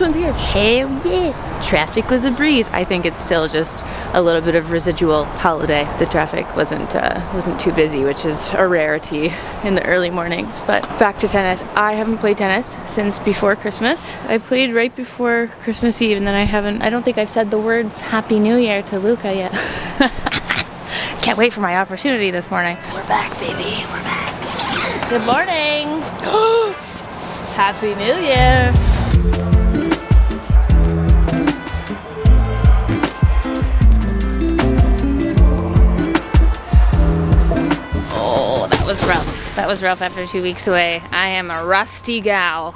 one's here. Hell yeah. Traffic was a breeze. I think it's still just a little bit of residual holiday. The traffic wasn't too busy, which is a rarity in the early mornings. But back to tennis. I haven't played tennis since before Christmas. I played right before Christmas Eve, and then I don't think I've said the words Happy New Year to Luca yet. Can't wait for my opportunity this morning. We're back, baby. We're back. Good morning. Happy New Year. Oh, that was rough. That was rough after 2 weeks away. I am a rusty gal.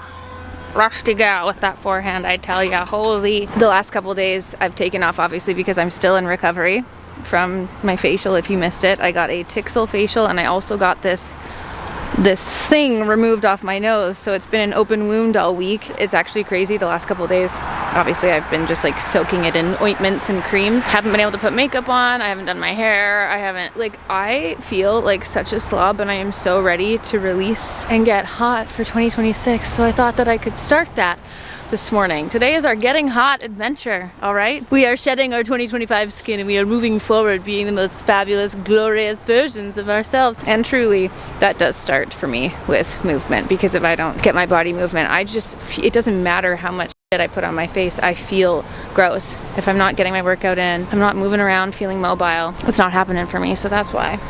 Rusty gal with that forehand, I tell ya. Holy. The last couple days I've taken off, obviously, because I'm still in recovery from my facial. If you missed it, I got a Tixel facial, and I also got this thing removed off my nose, so it's been an open wound all week. It's actually crazy. The last couple of days, obviously, I've been just like soaking it in ointments and creams. Haven't been able to put makeup on. I haven't done my hair. I feel like such a slob, and I am so ready to release and get hot for 2026. So I thought that I could start that this morning. Today is our getting hot adventure, all right? We are shedding our 2025 skin, and we are moving forward being the most fabulous, glorious versions of ourselves. And truly, that does start for me with movement, because if I don't get my body movement, it doesn't matter how much shit I put on my face, I feel gross. If I'm not getting my workout in, I'm not moving around feeling mobile, it's not happening for me. So that's why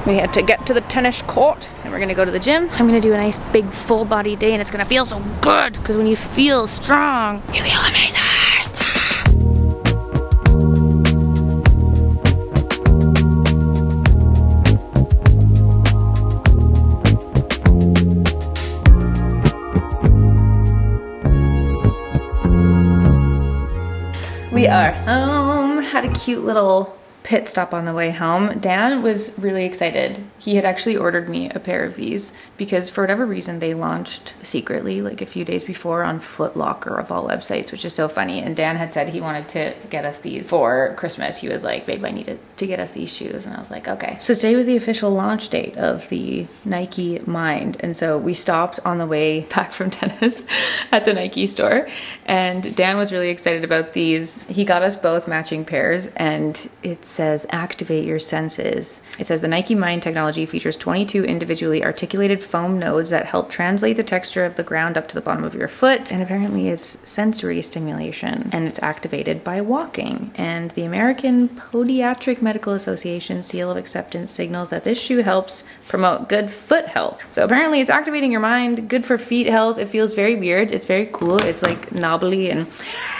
we had to get to the tennis court, and we're gonna go to the gym. I'm gonna do a nice big full body day, and it's gonna feel so good, because when you feel strong, you feel amazing. We are home. Had a cute little pit stop on the way home. Dan was really excited. He had actually ordered me a pair of these because for whatever reason they launched secretly like a few days before on Foot Locker of all websites, which is so funny. And Dan had said he wanted to get us these for Christmas. He was like, babe, I needed to get us these shoes. And I was like, okay. So today was the official launch date of the Nike Mind. And so we stopped on the way back from tennis at the Nike store. And Dan was really excited about these. He got us both matching pairs, and it says activate your senses. It says the Nike Mind technology features 22 individually articulated foam nodes that help translate the texture of the ground up to the bottom of your foot, and apparently it's sensory stimulation, and it's activated by walking. And the American Podiatric Medical Association seal of acceptance signals that this shoe helps promote good foot health. So apparently it's activating your mind, good for feet health. It feels very weird. It's very cool. It's like knobbly, and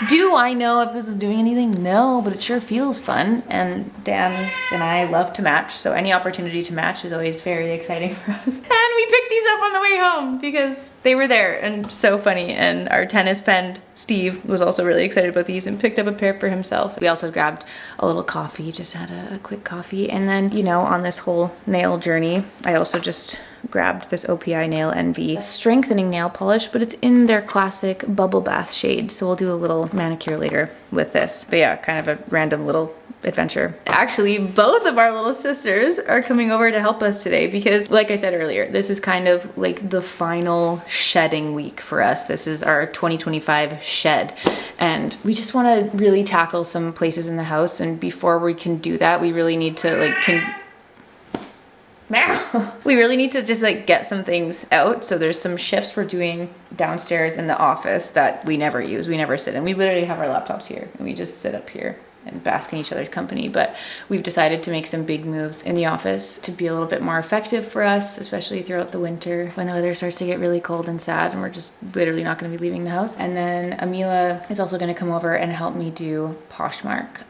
do I know if this is doing anything? No, but it sure feels fun. And Dan and I love to match, so any opportunity to match is always very exciting for us. And we picked these up on the way home because they were there, and so funny. And our tennis pen, Steve, was also really excited about these and picked up a pair for himself. We also grabbed a little coffee, just had a quick coffee. And then, you know, on this whole nail journey, I also just grabbed this OPI Nail Envy strengthening nail polish, but it's in their classic bubble bath shade. So we'll do a little manicure later with this. But yeah, kind of a random little adventure. Actually, both of our little sisters are coming over to help us today because, like I said earlier, this is kind of like the final shedding week for us. This is our 2025 shed, and we just want to really tackle some places in the house. And before we can do that, we really need to we really need to just like get some things out. So there's some shifts we're doing downstairs in the office that we never use. We never sit in. We literally have our laptops here and we just sit up here and bask in each other's company. But we've decided to make some big moves in the office to be a little bit more effective for us, especially throughout the winter when the weather starts to get really cold and sad and we're just literally not going to be leaving the house. And then Amila is also going to come over and help me do Poshmark.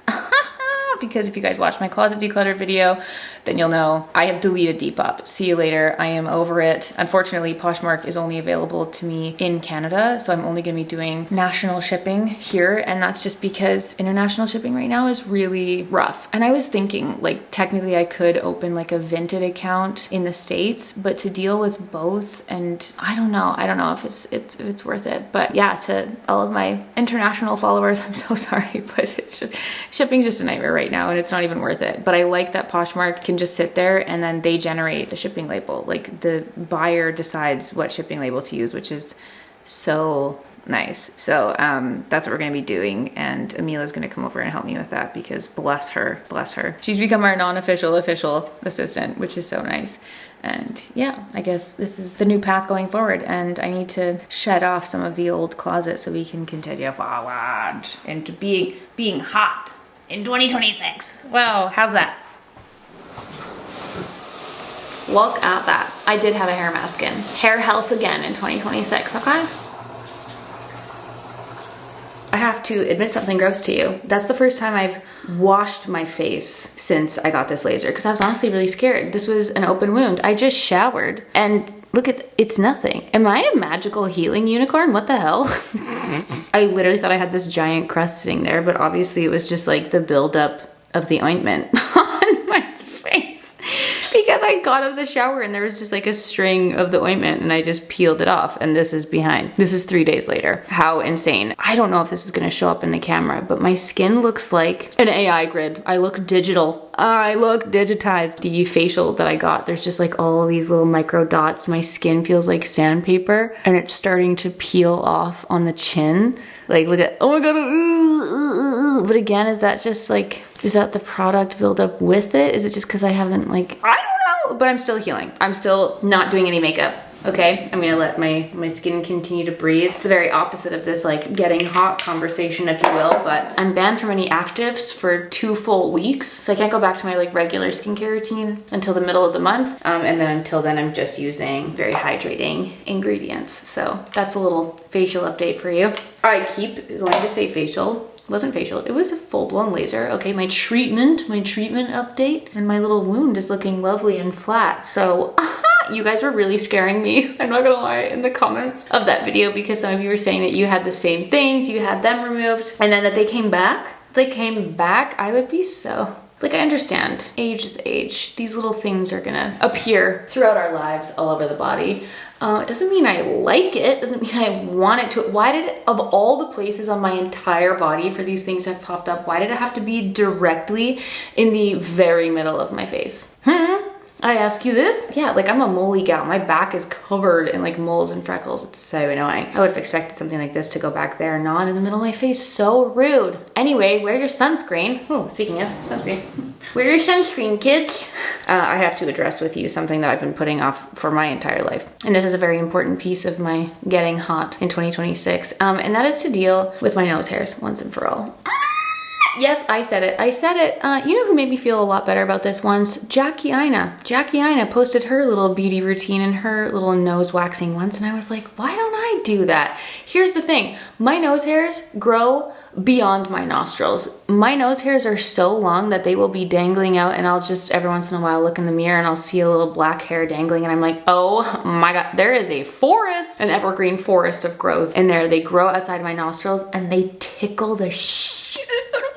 Because if you guys watch my closet declutter video, then you'll know I have deleted Depop. See you later. I am over it. Unfortunately, Poshmark is only available to me in Canada, so I'm only gonna be doing national shipping here, and that's just because international shipping right now is really rough. And I was thinking, like, technically I could open like a Vinted account in the States, but to deal with both, and I don't know if it's worth it. But yeah, to all of my international followers, I'm so sorry, but it's just, shipping's just a nightmare right now, and it's not even worth it. But I like that Poshmark can just sit there and then they generate the shipping label. Like, the buyer decides what shipping label to use, which is so nice. So that's what we're gonna be doing, and Amelia's gonna come over and help me with that because bless her, bless her. She's become our non-official official assistant, which is so nice. And yeah, I guess this is the new path going forward, and I need to shed off some of the old closet so we can continue forward into being hot in 2026. Wow, how's that? Look at that. I did have a hair mask in. Hair health again in 2026, okay? I have to admit something gross to you. That's the first time I've washed my face since I got this laser, because I was honestly really scared. This was an open wound. I just showered and look at, it's nothing. Am I a magical healing unicorn? What the hell? I literally thought I had this giant crust sitting there, but obviously it was just like the buildup of the ointment on my face. Because I got out of the shower and there was just like a string of the ointment and I just peeled it off, and this is behind. This is 3 days later. How insane. I don't know if this is gonna show up in the camera, but my skin looks like an AI grid. I look digital. I look digitized. The facial that I got, there's just like all these little micro dots. My skin feels like sandpaper and it's starting to peel off on the chin. Like, look at, oh my god, but again, is that just like, is that the product buildup with it? Is it just because I haven't like, I don't know, but I'm still healing. I'm still not doing any makeup, okay? I'm gonna let my skin continue to breathe. It's the very opposite of this like getting hot conversation, if you will, but I'm banned from any actives for 2 full weeks. So I can't go back to my like regular skincare routine until the middle of the month. And then until then, I'm just using very hydrating ingredients. So that's a little facial update for you. I keep wanting to say facial. It wasn't facial, it was a full-blown laser. Okay, my treatment update, and my little wound is looking lovely and flat. So you guys were really scaring me, I'm not gonna lie, in the comments of that video, because some of you were saying that you had the same things, you had them removed, and then that they came back. They came back. I would be so, like, I understand, age is age. These little things are gonna appear throughout our lives all over the body. It doesn't mean I like it, doesn't mean I want it to. Why did it, of all the places on my entire body for these things to have popped up, why did it have to be directly in the very middle of my face? I ask you this? Yeah, like I'm a moly gal. My back is covered in like moles and freckles. It's so annoying. I would have expected something like this to go back there, not in the middle of my face. So rude. Anyway, wear your sunscreen. Oh, speaking of sunscreen. Wear your sunscreen, kids. I have to address with you something that I've been putting off for my entire life. And this is a very important piece of my getting hot in 2026. And that is to deal with my nose hairs once and for all. Yes, I said it. I said it. You know who made me feel a lot better about this once? Jackie Ina. Jackie Ina posted her little beauty routine and her little nose waxing once, and I was like, why don't I do that? Here's the thing. My nose hairs grow beyond my nostrils. My nose hairs are so long that they will be dangling out, and I'll just every once in a while look in the mirror and I'll see a little black hair dangling, and I'm like, oh my god, there is a forest, an evergreen forest of growth in there. They grow outside my nostrils and they tickle the shit.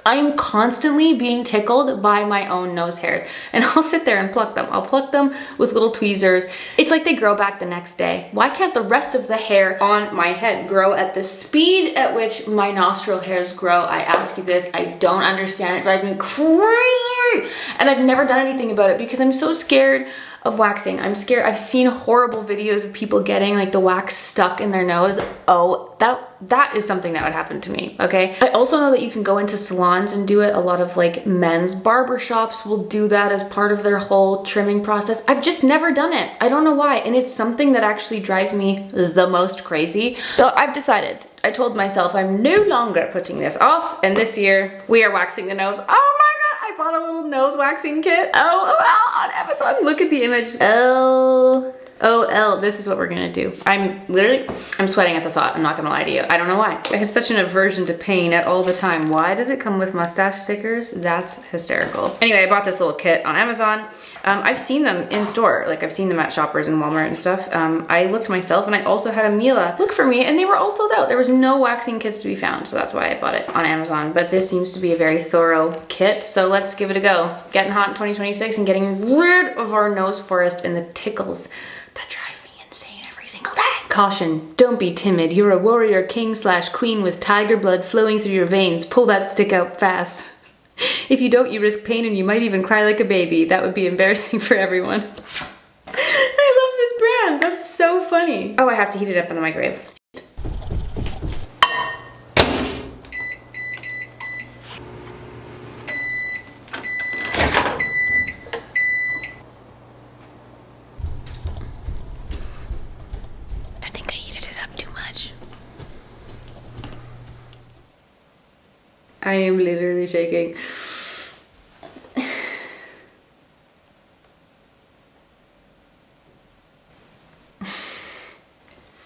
I am constantly being tickled by my own nose hairs, and I'll sit there and pluck them. I'll pluck them with little tweezers. It's like they grow back the next day. Why can't the rest of the hair on my head grow at the speed at which my nostril hairs grow? I ask you this. I don't understand. It drives me crazy. And I've never done anything about it because I'm so scared of waxing. I'm scared. I've seen horrible videos of people getting like the wax stuck in their nose. Oh, that is something that would happen to me, okay? I also know that you can go into salons and do it. A lot of like men's barber shops will do that as part of their whole trimming process. I've just never done it. I don't know why. And it's something that actually drives me the most crazy. So I've decided, I told myself I'm no longer putting this off. And this year we are waxing the nose. Oh my God, I bought a little nose waxing kit. Oh, on Amazon. Look at the image. This is what we're gonna do. I'm sweating at the thought. I'm not gonna lie to you. I don't know why. I have such an aversion to pain at all the time. Why does it come with mustache stickers? That's hysterical. Anyway, I bought this little kit on Amazon. I've seen them in store. Like I've seen them at Shoppers and Walmart and stuff. I looked myself, and I also had Amila look for me, and they were all sold out. There was no waxing kits to be found, so that's why I bought it on Amazon. But this seems to be a very thorough kit, so let's give it a go. Getting hot in 2026 and getting rid of our nose forest and the tickles that drive me insane every single day. Caution, don't be timid. You're a warrior king/queen with tiger blood flowing through your veins. Pull that stick out fast. If you don't, you risk pain and you might even cry like a baby. That would be embarrassing for everyone. I love this brand. That's so funny. Oh, I have to heat it up in the microwave. I am literally shaking.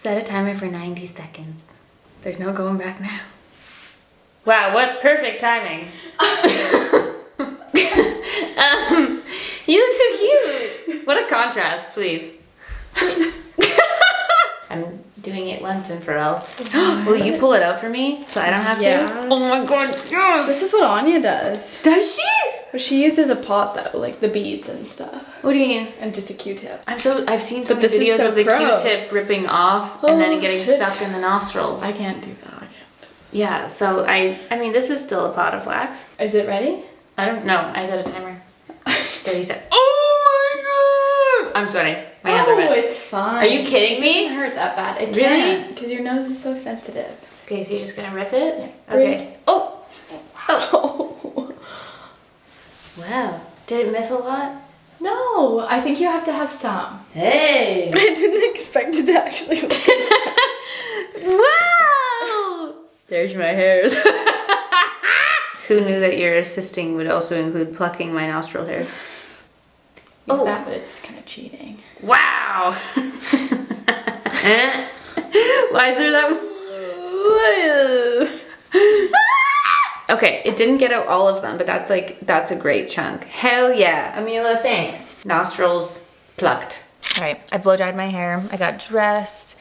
Set a timer for 90 seconds. There's no going back now. Wow, what perfect timing. You look so cute. What a contrast, please. I'm doing it once and for all. Will you pull it out for me so I don't have to? Oh my god, yes! This is what Anya does. Does she? But she uses a pot though, like the beads and stuff. What do you mean? And just a Q-tip. I've seen so But many this is videos so of the pro. Q-tip ripping off and then it getting shit. stuck in the nostrils. I can't do that. Yeah, so I mean, this is still a pot of wax. Is it ready? I don't know. I set a timer. 30 seconds. Oh my god! I'm sweating. My hands are wet. It's fine. Are you kidding me? It doesn't hurt that bad. It Really? can't, because your nose is so sensitive. Okay, so you're just gonna rip it? Yeah. Okay. Oh! Oh. Wow. Did it miss a lot? No, I think you have to have some. Hey! I didn't expect it to actually Wow! There's my hairs. Who knew that your assisting would also include plucking my nostril hair? Use that, but it's kind of cheating. Wow! Why is there that? Okay, it didn't get out all of them, but that's a great chunk. Hell yeah, Amila, thanks. Nostrils plucked. All right, I blow dried my hair. I got dressed.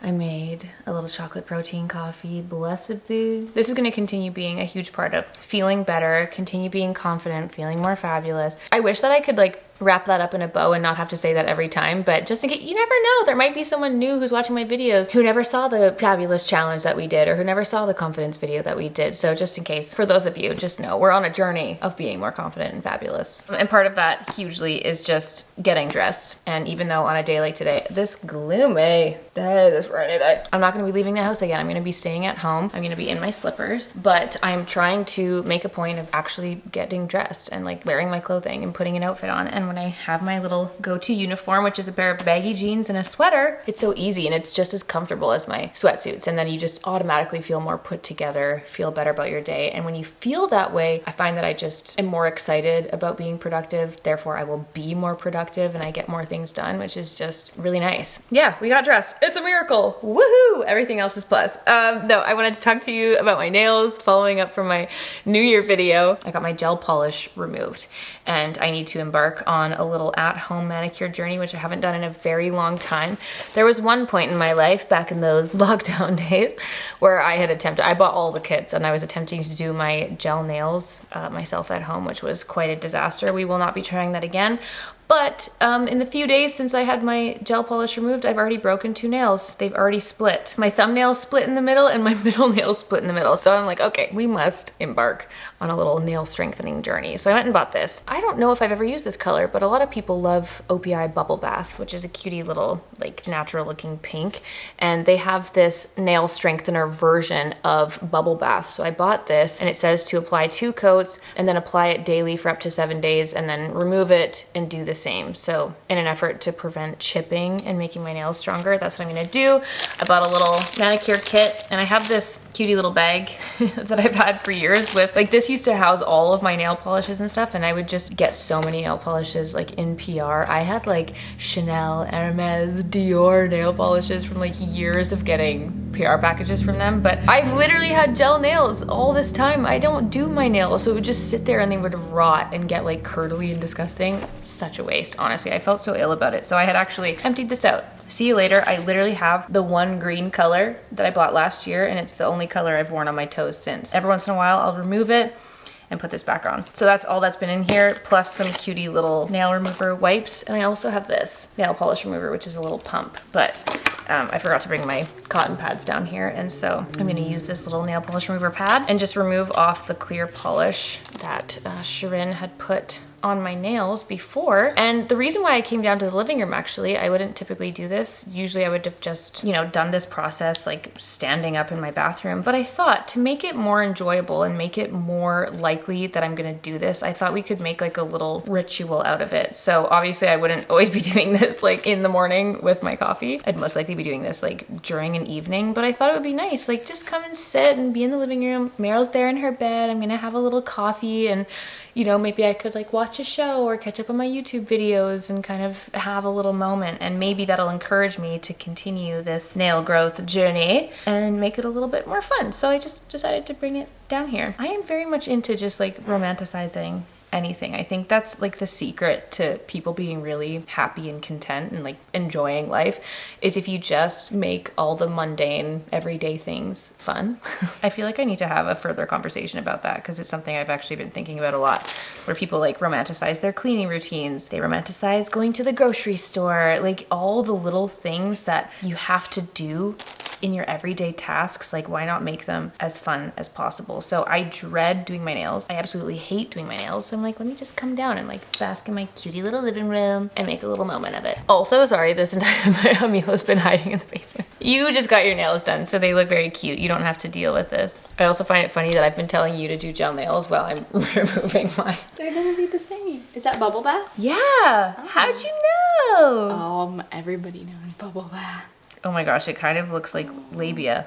I made a little chocolate protein coffee, blessed be. This is gonna continue being a huge part of feeling better, continue being confident, feeling more fabulous. I wish that I could like wrap that up in a bow and not have to say that every time, but just in case, you never know, there might be someone new who's watching my videos who never saw the fabulous challenge that we did or who never saw the confidence video that we did. So just in case, for those of you, just know we're on a journey of being more confident and fabulous. And part of that hugely is just getting dressed. And even though on a day like today, this gloomy day, this rainy day, I'm not gonna be leaving the house again. I'm gonna be staying at home. I'm gonna be in my slippers, but I'm trying to make a point of actually getting dressed and like wearing my clothing and putting an outfit on. And when I have my little go-to uniform, which is a pair of baggy jeans and a sweater, it's so easy and it's just as comfortable as my sweatsuits. And then you just automatically feel more put together, feel better about your day. And when you feel that way, I find that I just am more excited about being productive. Therefore, I will be more productive and I get more things done, which is just really nice. Yeah, we got dressed. It's a miracle. Woohoo! Everything else is plus. No, I wanted to talk to you about my nails, following up from my New Year video. I got my gel polish removed and I need to embark on a little at-home manicure journey, which I haven't done in a very long time. There was one point in my life back in those lockdown days where I bought all the kits and I was attempting to do my gel nails myself at home, which was quite a disaster. We will not be trying that again. But in the few days since I had my gel polish removed, I've already broken 2 nails. They've already split. My thumbnail split in the middle and my middle nail split in the middle. So I'm like, okay, we must embark on a little nail strengthening journey. So I went and bought this. I don't know if I've ever used this color, but a lot of people love OPI Bubble Bath, which is a cutie little like natural looking pink. And they have this nail strengthener version of Bubble Bath. So I bought this and it says to apply 2 coats and then apply it daily for up to 7 days and then remove it and do the same. So in an effort to prevent chipping and making my nails stronger, that's what I'm gonna do. I bought a little manicure kit and I have this cutie little bag that I've had for years with, like, this used to house all of my nail polishes and stuff, and I would just get so many nail polishes like in PR. I had like Chanel, Hermes, Dior nail polishes from like years of getting PR packages from them, but I've literally had gel nails all this time. I don't do my nails, so it would just sit there and they would rot and get like curdly and disgusting. Such a waste, honestly. I felt so ill about it, so I had actually emptied this out. See you later. I literally have the one green color that I bought last year, and it's the only color I've worn on my toes since. Every once in a while, I'll remove it and put this back on. So that's all that's been in here, plus some cutie little nail remover wipes. And I also have this nail polish remover, which is a little pump, but I forgot to bring my cotton pads down here. And so I'm gonna use this little nail polish remover pad and just remove off the clear polish that Shirin had put on my nails before. And the reason why I came down to the living room, actually, I wouldn't typically do this. Usually I would have just, you know, done this process like standing up in my bathroom. But I thought to make it more enjoyable and make it more likely that I'm gonna do this, I thought we could make like a little ritual out of it. So obviously I wouldn't always be doing this like in the morning with my coffee. I'd most likely be doing this like during an evening, but I thought it would be nice, like just come and sit and be in the living room. Meryl's there in her bed. I'm gonna have a little coffee and, you know, maybe I could like watch a show or catch up on my YouTube videos and kind of have a little moment, and maybe that'll encourage me to continue this nail growth journey and make it a little bit more fun. So I just decided to bring it down here. I am very much into just like romanticizing anything. I think that's like the secret to people being really happy and content and like enjoying life, is if you just make all the mundane everyday things fun. I feel like I need to have a further conversation about that, because it's something I've actually been thinking about a lot, where people like romanticize their cleaning routines, they romanticize going to the grocery store, like all the little things that you have to do in your everyday tasks. Like, why not make them as fun as possible? So I dread doing my nails. I absolutely hate doing my nails. So I'm like, let me just come down and like bask in my cutie little living room and make a little moment of it. Also, sorry, this entire Amila's been hiding in the basement. You just got your nails done, so they look very cute. You don't have to deal with this. I also find it funny that I've been telling you to do gel nails while I'm removing mine. They're gonna be the same. Is that bubble bath? Yeah. Oh. How'd you know? Everybody knows bubble bath. Oh my gosh, it kind of looks like labia.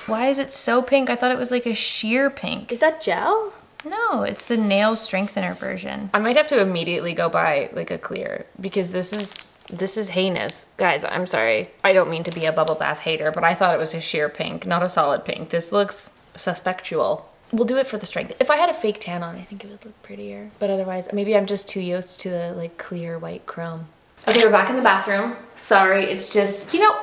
Why is it so pink? I thought it was like a sheer pink. Is that gel? No, it's the nail strengthener version. I might have to immediately go buy like a clear, because this is heinous. Guys, I'm sorry. I don't mean to be a bubble bath hater, but I thought it was a sheer pink, not a solid pink. This looks suspectual. We'll do it for the strength. If I had a fake tan on, I think it would look prettier. But otherwise, maybe I'm just too used to the like clear white chrome. Okay, we're back in the bathroom. Sorry, it's just, you know,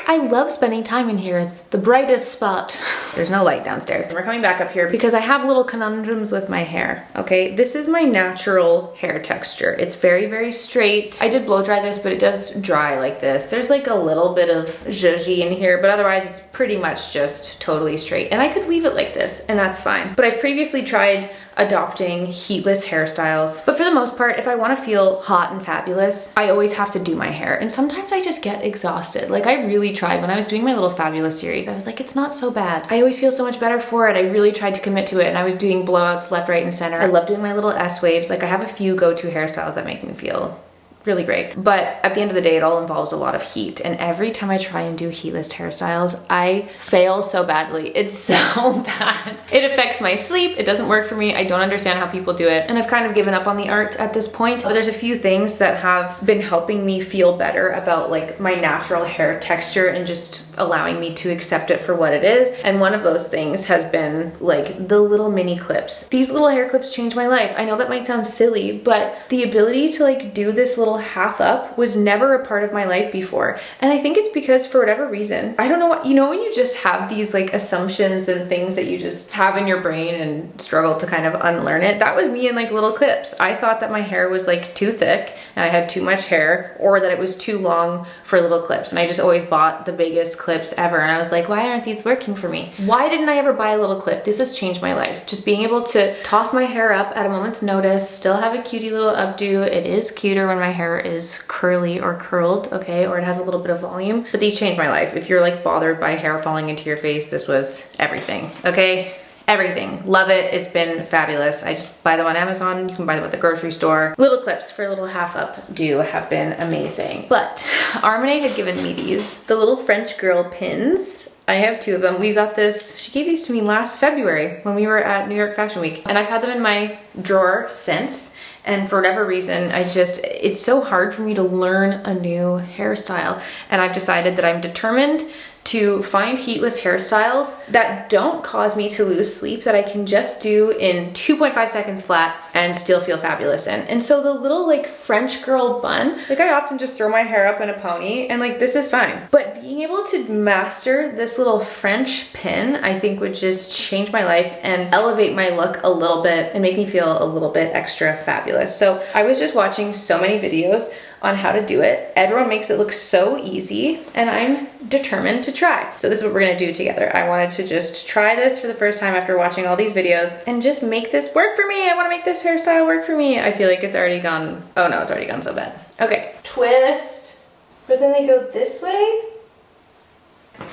I love spending time in here. It's the brightest spot. There's no light downstairs. And we're coming back up here because I have little conundrums with my hair, okay? This is my natural hair texture. It's very, very straight. I did blow dry this, but it does dry like this. There's like a little bit of zhuzhy in here, but otherwise it's pretty much just totally straight. And I could leave it like this, and that's fine. But I've previously tried adopting heatless hairstyles, but for the most part, if I want to feel hot and fabulous, I always have to do my hair, and sometimes I just get exhausted. Like, I really tried when I was doing my little fabulous series. I was like, it's not so bad. I always feel so much better for it. I really tried to commit to it, and I was doing blowouts left, right, and center. I love doing my little S waves. Like, I have a few go-to hairstyles that make me feel really great. But at the end of the day, it all involves a lot of heat. And every time I try and do heatless hairstyles, I fail so badly. It's so bad. It affects my sleep. It doesn't work for me. I don't understand how people do it. And I've kind of given up on the art at this point. But there's a few things that have been helping me feel better about like my natural hair texture and just allowing me to accept it for what it is. And one of those things has been like the little mini clips. These little hair clips changed my life. I know that might sound silly, but the ability to like do this little half up was never a part of my life before. And I think it's because for whatever reason, I don't know what, you know, when you just have these like assumptions and things that you just have in your brain and struggle to kind of unlearn it. That was me in like little clips. I thought that my hair was like too thick and I had too much hair, or that it was too long for little clips. And I just always bought the biggest clips ever. And I was like, why aren't these working for me? Why didn't I ever buy a little clip? This has changed my life. Just being able to toss my hair up at a moment's notice, still have a cutie little updo. It is cuter when my hair is curly or curled, okay, or it has a little bit of volume. But these changed my life. If you're like bothered by hair falling into your face, this was everything, okay? Everything. Love it. It's been fabulous. I just buy them on Amazon. You can buy them at the grocery store. Little clips for a little half up do have been amazing. But Armene had given me these, the little French girl pins. I have two of them. We got this, she gave these to me last February when we were at New York Fashion Week. And I've had them in my drawer since. And for whatever reason, it's so hard for me to learn a new hairstyle. And I've decided that I'm determined to find heatless hairstyles that don't cause me to lose sleep, that I can just do in 2.5 seconds flat and still feel fabulous in. And so the little like French girl bun, like I often just throw my hair up in a pony and like this is fine. But being able to master this little French pin, I think would just change my life and elevate my look a little bit and make me feel a little bit extra fabulous. So I was just watching so many videos on how to do it. Everyone makes it look so easy, and I'm determined to try. So this is what we're gonna do together. I wanted to just try this for the first time after watching all these videos and just make this work for me. I wanna make this hairstyle work for me. I feel like it's already gone, oh no, it's already gone so bad. Okay, twist, but then they go this way.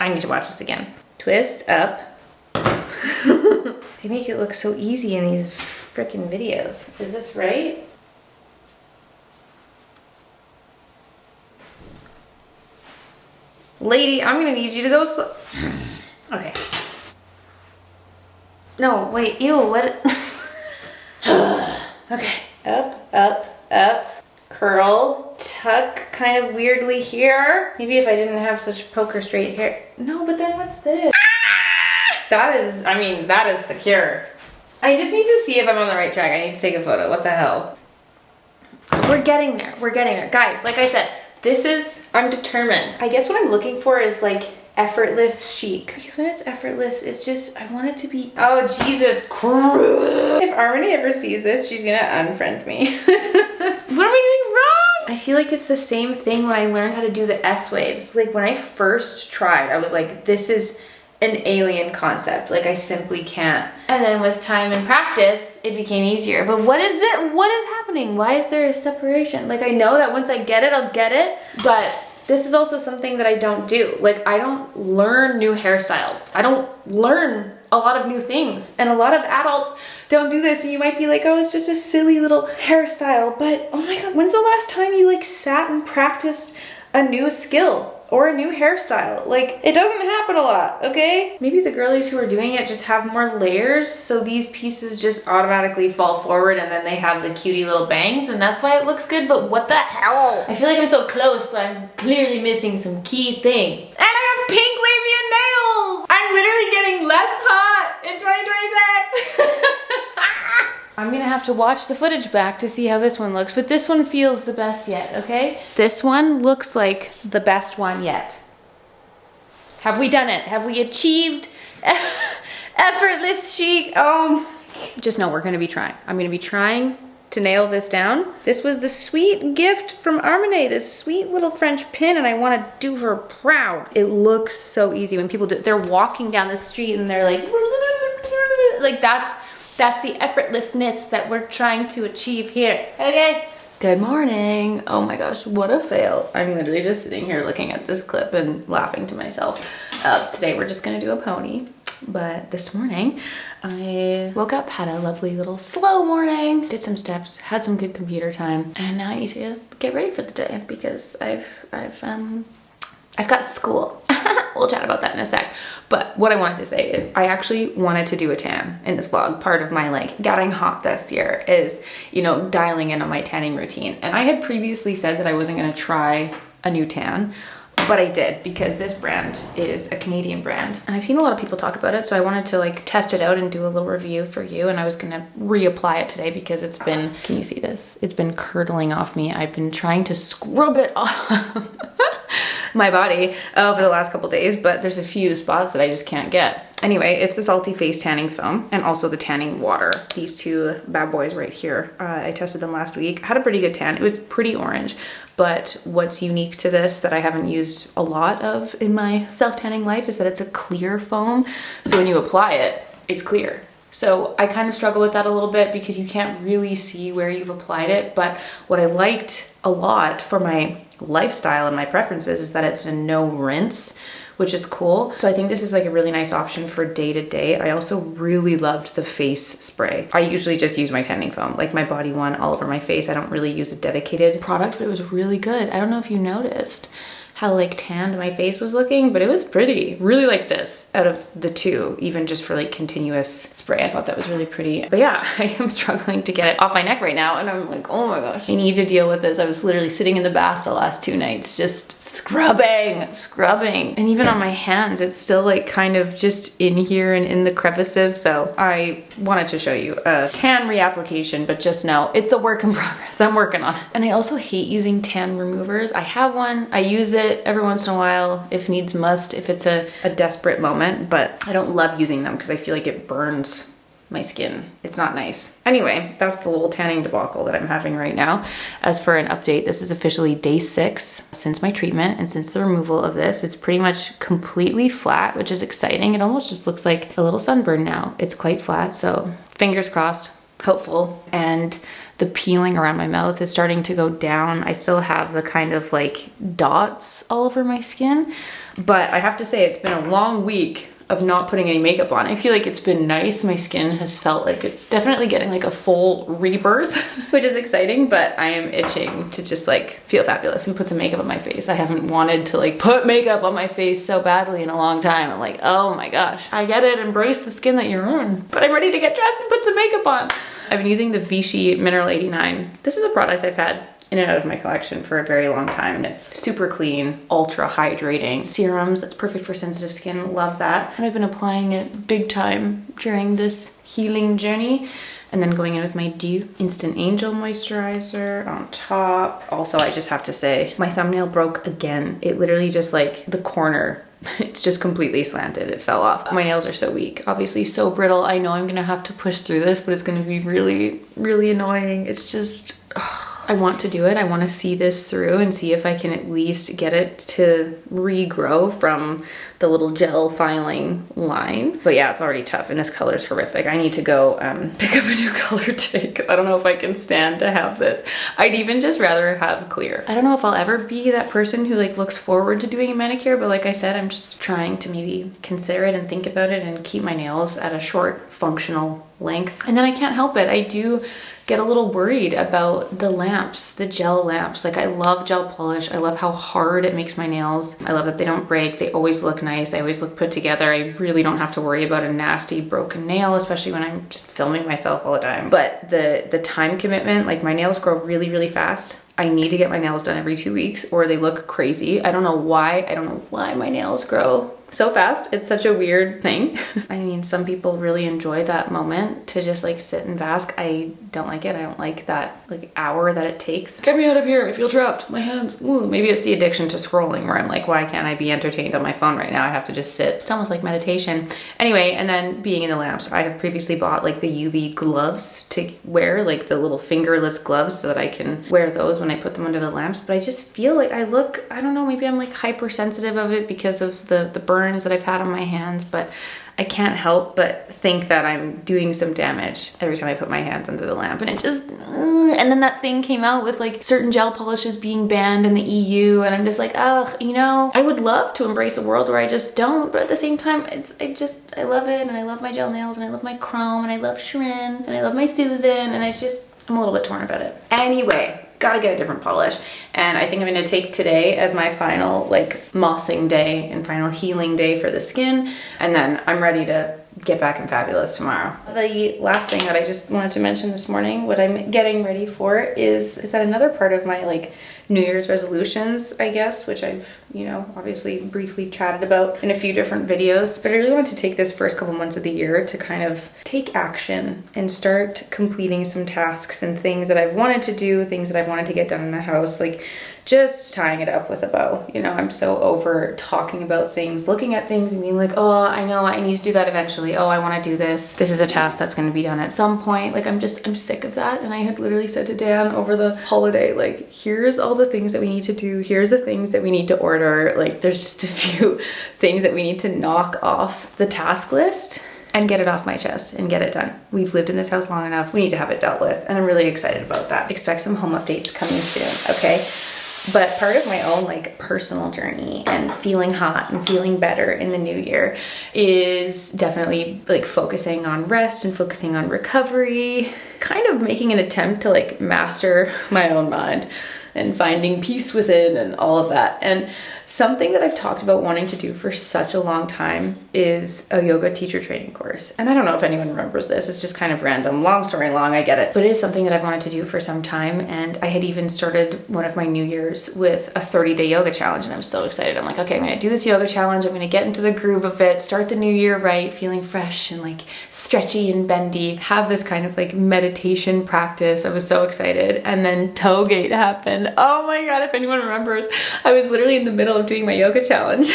I need to watch this again. Twist up. They make it look so easy in these freaking videos. Is this right? Lady, I'm gonna need you to go slow. Okay. No, wait, ew, what? Okay, up, up, up. Curl, tuck kind of weirdly here. Maybe if I didn't have such poker straight hair. No, but then what's this? That is, I mean, that is secure. I just need to see if I'm on the right track. I need to take a photo. What the hell? We're getting there. We're getting there. Guys, like I said, this is, I'm determined. I guess what I'm looking for is like effortless chic. Because when it's effortless, it's just, I want it to be, oh, Jesus Christ. If Armani ever sees this, she's gonna unfriend me. What am I doing wrong? I feel like it's the same thing when I learned how to do the S waves. Like when I first tried, I was like, this is an alien concept. Like I simply can't. And then with time and practice, it became easier. But what is that? What is happening? Why is there a separation? Like I know that once I get it, I'll get it. But this is also something that I don't do. Like I don't learn new hairstyles. I don't learn a lot of new things. And a lot of adults don't do this. And you might be like, oh, it's just a silly little hairstyle. But oh my God, when's the last time you like sat and practiced a new skill? Or a new hairstyle? Like, it doesn't happen a lot, okay? Maybe the girlies who are doing it just have more layers, so these pieces just automatically fall forward and then they have the cutie little bangs, and that's why it looks good, but what the hell? I feel like I'm so close, but I'm clearly missing some key thing. And I have pink labia nails! I'm literally getting less hot in 2026! I'm gonna have to watch the footage back to see how this one looks, but this one feels the best yet, okay? This one looks like the best one yet. Have we done it? Have we achieved effortless chic? Just know we're gonna be trying. I'm gonna be trying to nail this down. This was the sweet gift from Armani, this sweet little French pin, and I wanna do her proud. It looks so easy when people do, they're walking down the street and they're like that's the effortlessness that we're trying to achieve here, okay? Good morning. Oh my gosh, what a fail. I'm literally just sitting here looking at this clip and laughing to myself. Today we're just gonna do a pony, but this morning I woke up, had a lovely little slow morning, did some steps, had some good computer time, and now I need to get ready for the day because I've got school. We'll chat about that in a sec. But what I wanted to say is I actually wanted to do a tan in this vlog. Part of my like getting hot this year is, you know, dialing in on my tanning routine. And I had previously said that I wasn't gonna try a new tan, but I did because this brand is a Canadian brand. And I've seen a lot of people talk about it, so I wanted to like test it out and do a little review for you. And I was gonna reapply it today because it's been, can you see this? It's been curdling off me. I've been trying to scrub it off my body over the last couple days, but there's a few spots that I just can't get. Anyway, it's the Salty Face Tanning Foam and also the tanning water. These two bad boys right here. I tested them last week. Had a pretty good tan. It was pretty orange, but what's unique to this that I haven't used a lot of in my self-tanning life is that it's a clear foam. So when you apply it, it's clear. So I kind of struggle with that a little bit because you can't really see where you've applied it. But what I liked a lot for my lifestyle and my preferences is that it's a no rinse, which is cool. So I think this is like a really nice option for day to day. I also really loved the face spray. I usually just use my tanning foam, like my body one all over my face. I don't really use a dedicated product, but it was really good. I don't know if you noticed how like tanned my face was looking, but it was pretty. Really like this out of the two, even just for like continuous spray. I thought that was really pretty. But yeah, I am struggling to get it off my neck right now. And I'm like, oh my gosh, I need to deal with this. I was literally sitting in the bath the last 2 nights, just scrubbing. And even on my hands, it's still like kind of just in here and in the crevices. So I wanted to show you a tan reapplication, but just know it's a work in progress. I'm working on it. And I also hate using tan removers. I have one, I use it every once in a while if needs must, if it's a desperate moment, but I don't love using them because I feel like it burns my skin. It's not nice. Anyway, that's the little tanning debacle that I'm having right now. As for an update, this is officially day 6 since my treatment and since the removal of this. It's pretty much completely flat, which is exciting. It almost just looks like a little sunburn now. It's quite flat, so fingers crossed, hopeful. And the peeling around my mouth is starting to go down. I still have the kind of like dots all over my skin, but I have to say it's been a long week of not putting any makeup on. I feel like it's been nice. My skin has felt like it's definitely getting like a full rebirth, which is exciting, but I am itching to just like feel fabulous and put some makeup on my face. I haven't wanted to like put makeup on my face so badly in a long time. I'm like, oh my gosh, I get it, embrace the skin that you're in, but I'm ready to get dressed and put some makeup on. I've been using the Vichy Mineral 89. This is a product I've had in and out of my collection for a very long time, and it's super clean, ultra hydrating serums. That's perfect for sensitive skin. Love that. And I've been applying it big time during this healing journey, and then going in with my Dew Instant Angel moisturizer on top. Also, I just have to say, my thumbnail broke again. It literally just like the corner, it's just completely slanted. It fell off. My nails are so weak, obviously so brittle. I know I'm gonna have to push through this, but it's gonna be really, really annoying. It's just, I want to do it. I want to see this through and see if I can at least get it to regrow from the little gel filing line. But yeah, it's already tough and this color is horrific. I need to go pick up a new color today because I don't know if I can stand to have this. I'd even just rather have clear. I don't know if I'll ever be that person who like looks forward to doing a manicure, but like I said, I'm just trying to maybe consider it and think about it and keep my nails at a short functional length. And then I can't help it. I do get a little worried about the lamps, the gel lamps. Like I love gel polish. I love how hard it makes my nails. I love that they don't break. They always look nice. I always look put together. I really don't have to worry about a nasty broken nail, especially when I'm just filming myself all the time. But the time commitment, like my nails grow really, really fast. I need to get my nails done every 2 weeks or they look crazy. I don't know why. I don't know why my nails grow so fast. It's such a weird thing. I mean, some people really enjoy that moment to just like sit and bask. I don't like it. I don't like that like hour that it takes. Get me out of here. I feel trapped. My hands. Ooh, maybe it's the addiction to scrolling where I'm like, why can't I be entertained on my phone right now? I have to just sit. It's almost like meditation. Anyway, and then being in the lamps, I have previously bought like the UV gloves to wear, like the little fingerless gloves so that I can wear those when I put them under the lamps. But I just feel like I look, I don't know, maybe I'm like hypersensitive of it because of the burns that I've had on my hands, but I can't help but think that I'm doing some damage every time I put my hands under the lamp. And it just, and then that thing came out with like certain gel polishes being banned in the EU, and I'm just like, oh, you know, I would love to embrace a world where I just don't, but at the same time, I love it, and I love my gel nails, and I love my chrome, and I love Shirin, and I love my Susan, and I'm a little bit torn about it. Anyway, gotta get a different polish, and I think I'm gonna take today as my final like mossing day and final healing day for the skin, and then I'm ready to get back in fabulous tomorrow. The last thing that I just wanted to mention this morning, what I'm getting ready for is that another part of my like New Year's resolutions, I guess, which I've, you know, obviously briefly chatted about in a few different videos, but I really want to take this first couple months of the year to kind of take action and start completing some tasks and things that I've wanted to do, things that I've wanted to get done in the house, like just tying it up with a bow. You know, I'm so over talking about things, looking at things and being like, oh, I know I need to do that eventually. Oh, I want to do this. This is a task that's going to be done at some point. Like I'm sick of that. And I had literally said to Dan over the holiday, like, here's all the things that we need to do. Here's the things that we need to order. Like there's just a few things that we need to knock off the task list and get it off my chest and get it done. We've lived in this house long enough. We need to have it dealt with. And I'm really excited about that. Expect some home updates coming soon, okay? But part of my own like personal journey and feeling hot and feeling better in the new year is definitely like focusing on rest and focusing on recovery, kind of making an attempt to like master my own mind and finding peace within and all of that. And something that I've talked about wanting to do for such a long time is a yoga teacher training course. And I don't know if anyone remembers this, it's just kind of random, long story long, I get it. But it is something that I've wanted to do for some time. And I had even started one of my New Year's with a 30-day yoga challenge. And I was so excited. I'm like, okay, I'm gonna do this yoga challenge. I'm gonna get into the groove of it, start the new year right, feeling fresh and like stretchy and bendy, have this kind of like meditation practice. I was so excited. And then Toegate happened. Oh my God, if anyone remembers, I was literally in the middle of doing my yoga challenge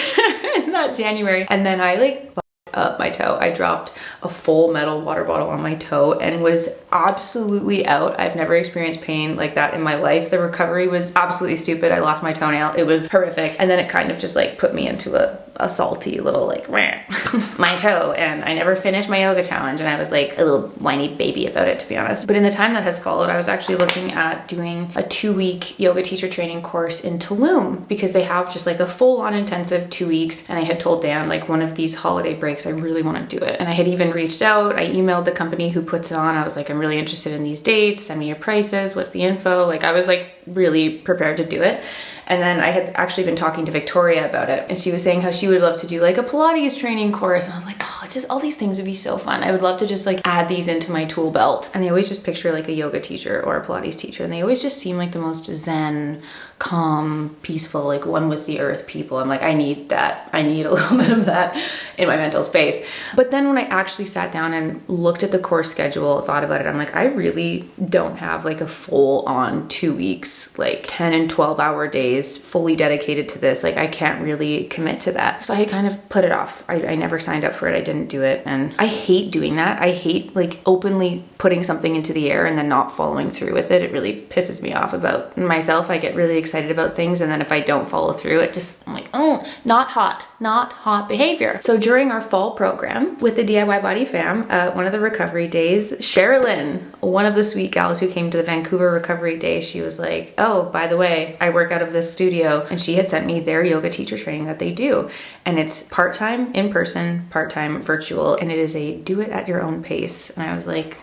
in that January. And then I like up my toe. I dropped a full metal water bottle on my toe and was absolutely out. I've never experienced pain like that in my life. The recovery was absolutely stupid. I lost my toenail. It was horrific. And then it kind of just like put me into a salty little like my toe, and I never finished my yoga challenge, and I was like a little whiny baby about it, to be honest. But in the time that has followed, I was actually looking at doing a 2-week yoga teacher training course in Tulum, because they have just like a full-on intensive 2 weeks. And I had told Dan, like, one of these holiday breaks I really want to do it. And I had even reached out. I emailed the company who puts it on. I was like, I'm really interested in these dates, send me your prices, what's the info. Like, I was like really prepared to do it. And then I had actually been talking to Victoria about it, and she was saying how she would love to do like a Pilates training course. And I was like, oh, just all these things would be so fun. I would love to just like add these into my tool belt. And I always just picture like a yoga teacher or a Pilates teacher, and they always just seem like the most zen, calm, peaceful, like one with the earth people. I'm like, I need that. I need a little bit of that in my mental space. But then when I actually sat down and looked at the course schedule, thought about it, I'm like, I really don't have like a full on 2 weeks, like 10 and 12 hour days fully dedicated to this. Like, I can't really commit to that. So I kind of put it off. I never signed up for it. I didn't do it. And I hate doing that. I hate like openly putting something into the air and then not following through with it. It really pisses me off about myself. I get really excited about things, and then if I don't follow through, I'm like, oh, not hot behavior. So during our fall program with the DIY Body Fam, one of the recovery days, Sherilyn, one of the sweet gals who came to the Vancouver recovery day, she was like, oh, by the way, I work out of this studio, and she had sent me their yoga teacher training that they do. And it's part-time in person, part-time virtual, and it is a do it at your own pace. And I was like,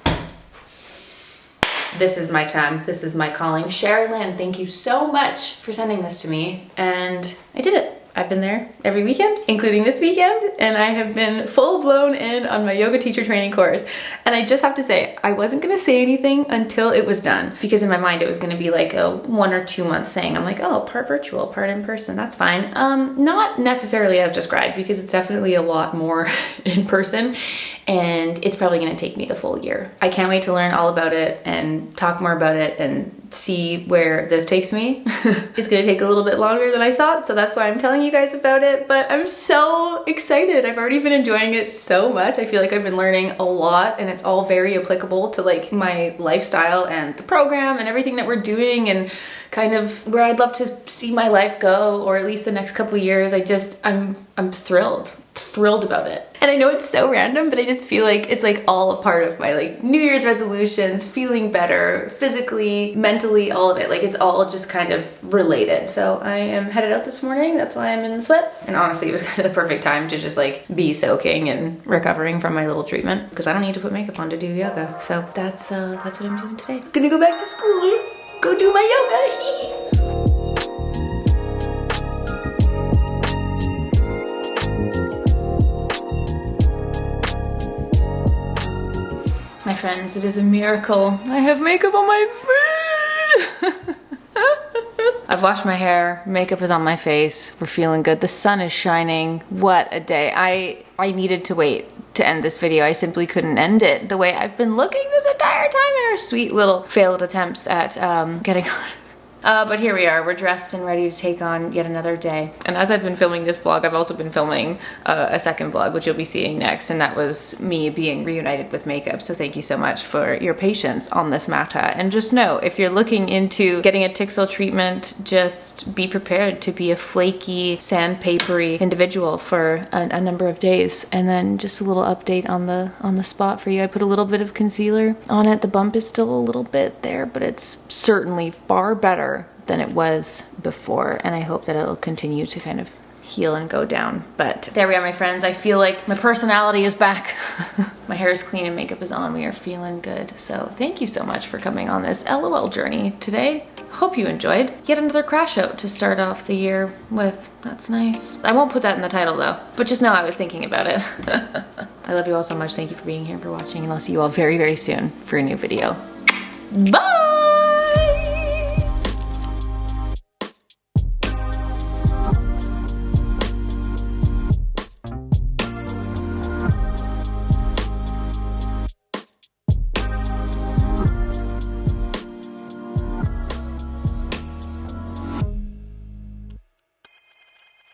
this is my time. This is my calling. Sherilyn, thank you so much for sending this to me. And I did it. I've been there every weekend, including this weekend, and I have been full blown in on my yoga teacher training course. And I just have to say, I wasn't gonna say anything until it was done, because in my mind it was gonna be like a 1 or 2 month thing. I'm like, oh, part virtual, part in person, that's fine. Not necessarily as described, because it's definitely a lot more in person, and it's probably gonna take me the full year. I can't wait to learn all about it and talk more about it and see where this takes me. It's gonna take a little bit longer than I thought, so that's why I'm telling you guys about it, but I'm so excited. I've already been enjoying it so much. I feel like I've been learning a lot, and it's all very applicable to like my lifestyle and the program and everything that we're doing, and kind of where I'd love to see my life go, or at least the next couple years. I'm thrilled about it. And I know it's so random, but I just feel like it's like all a part of my like New Year's resolutions, feeling better physically, mentally, all of it. Like, it's all just kind of related. So I am headed out this morning. That's why I'm in sweats. And honestly, it was kind of the perfect time to just like be soaking and recovering from my little treatment, because I don't need to put makeup on to do yoga. So that's what I'm doing today. Gonna go back to school, go do my yoga. My friends, it is a miracle. I have makeup on my face. I've washed my hair, makeup is on my face, we're feeling good. The sun is shining. What a day. I needed to wait to end this video. I simply couldn't end it the way I've been looking this entire time in our sweet little failed attempts at getting on. But here we are, we're dressed and ready to take on yet another day. And as I've been filming this vlog, I've also been filming a second vlog, which you'll be seeing next, and that was me being reunited with makeup. So thank you so much for your patience on this matter. And just know, if you're looking into getting a Tixel treatment, just be prepared to be a flaky, sandpapery individual for a number of days. And then just a little update on the spot for you. I put a little bit of concealer on it. The bump is still a little bit there, but it's certainly far better than it was before, and I hope that it'll continue to kind of heal and go down. But there we are, my friends. I feel like my personality is back. My hair is clean and makeup is on. We are feeling good. So thank you so much for coming on this LOL journey today. Hope you enjoyed. Yet another crash out to start off the year with. That's nice. I won't put that in the title though, but just know I was thinking about it. I love you all so much. Thank you for being here, for watching, and I'll see you all very, very soon for a new video. Bye!